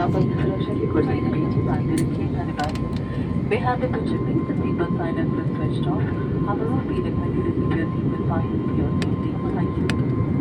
आपस में सुरक्षा की कुर्सी के बीच बांधे रखिए धन्यवाद May have the contribute the people silent was switched off. However, we recommend you to keep your seat with fine for your safety. Thank you.